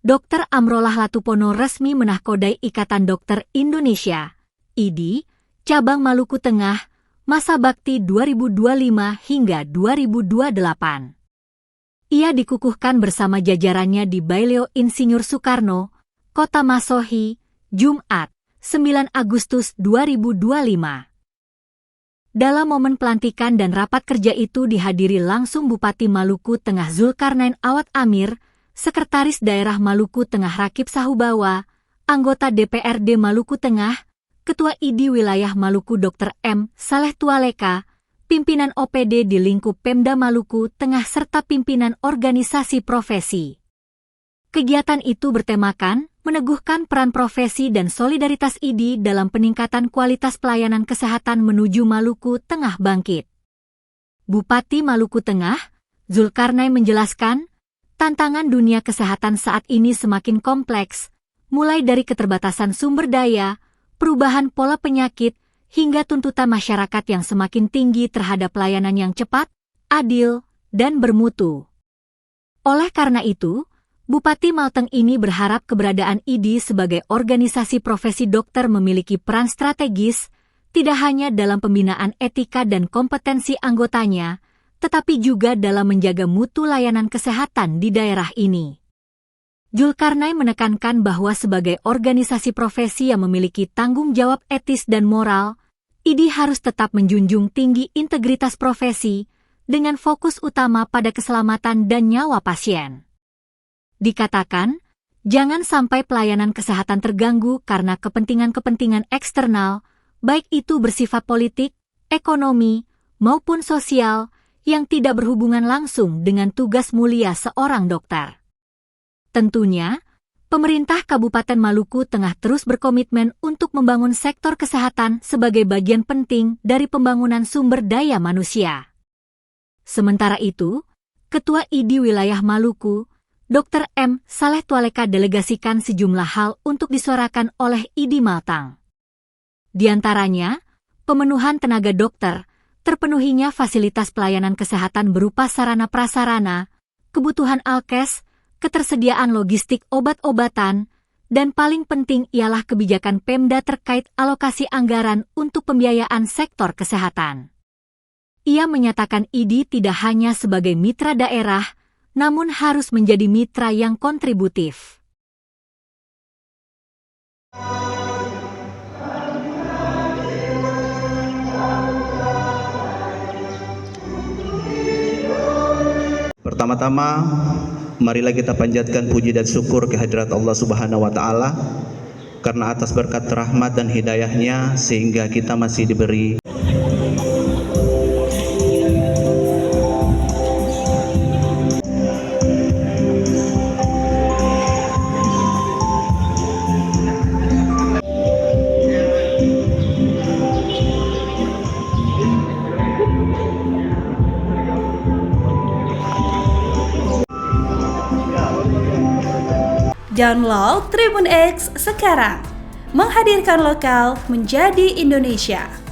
Dr. Amrolah Latupono resmi menahkodai Ikatan Dokter Indonesia, IDI, Cabang Maluku Tengah, masa bakti 2025 hingga 2028. Ia dikukuhkan bersama jajarannya di Baileo Insinyur Soekarno, Kota Masohi, Jumat, 9 Agustus 2025. Dalam momen pelantikan dan rapat kerja itu dihadiri langsung Bupati Maluku Tengah Zulkarnain Awad Amir, Sekretaris Daerah Maluku Tengah Rakib Sahubawa, anggota DPRD Maluku Tengah, Ketua IDI Wilayah Maluku Dr. M. Saleh Tualeka, pimpinan OPD di lingkup Pemda Maluku Tengah serta pimpinan organisasi profesi. Kegiatan itu bertemakan meneguhkan peran profesi dan solidaritas IDI dalam peningkatan kualitas pelayanan kesehatan menuju Maluku Tengah bangkit. Bupati Maluku Tengah, Zulkarnain menjelaskan, tantangan dunia kesehatan saat ini semakin kompleks, mulai dari keterbatasan sumber daya, perubahan pola penyakit, hingga tuntutan masyarakat yang semakin tinggi terhadap pelayanan yang cepat, adil, dan bermutu. Oleh karena itu, Bupati Malteng ini berharap keberadaan IDI sebagai organisasi profesi dokter memiliki peran strategis, tidak hanya dalam pembinaan etika dan kompetensi anggotanya, tetapi juga dalam menjaga mutu layanan kesehatan di daerah ini. Zulkarnain menekankan bahwa sebagai organisasi profesi yang memiliki tanggung jawab etis dan moral, IDI harus tetap menjunjung tinggi integritas profesi dengan fokus utama pada keselamatan dan nyawa pasien. Dikatakan, jangan sampai pelayanan kesehatan terganggu karena kepentingan-kepentingan eksternal, baik itu bersifat politik, ekonomi, maupun sosial, yang tidak berhubungan langsung dengan tugas mulia seorang dokter. Tentunya, pemerintah Kabupaten Maluku Tengah terus berkomitmen untuk membangun sektor kesehatan sebagai bagian penting dari pembangunan sumber daya manusia. Sementara itu, Ketua IDI Wilayah Maluku, Dr. M. Saleh Tualeka delegasikan sejumlah hal untuk disuarakan oleh IDI Maltang. Di antaranya, pemenuhan tenaga dokter, terpenuhinya fasilitas pelayanan kesehatan berupa sarana prasarana, kebutuhan alkes, ketersediaan logistik obat-obatan, dan paling penting ialah kebijakan Pemda terkait alokasi anggaran untuk pembiayaan sektor kesehatan. Ia menyatakan IDI tidak hanya sebagai mitra daerah, namun harus menjadi mitra yang kontributif. Pertama-tama, marilah kita panjatkan puji dan syukur kehadirat Allah Subhanahu wa Ta'ala karena atas berkat rahmat dan hidayahnya sehingga kita masih diberi Download Tribun X sekarang, menghadirkan lokal menjadi Indonesia.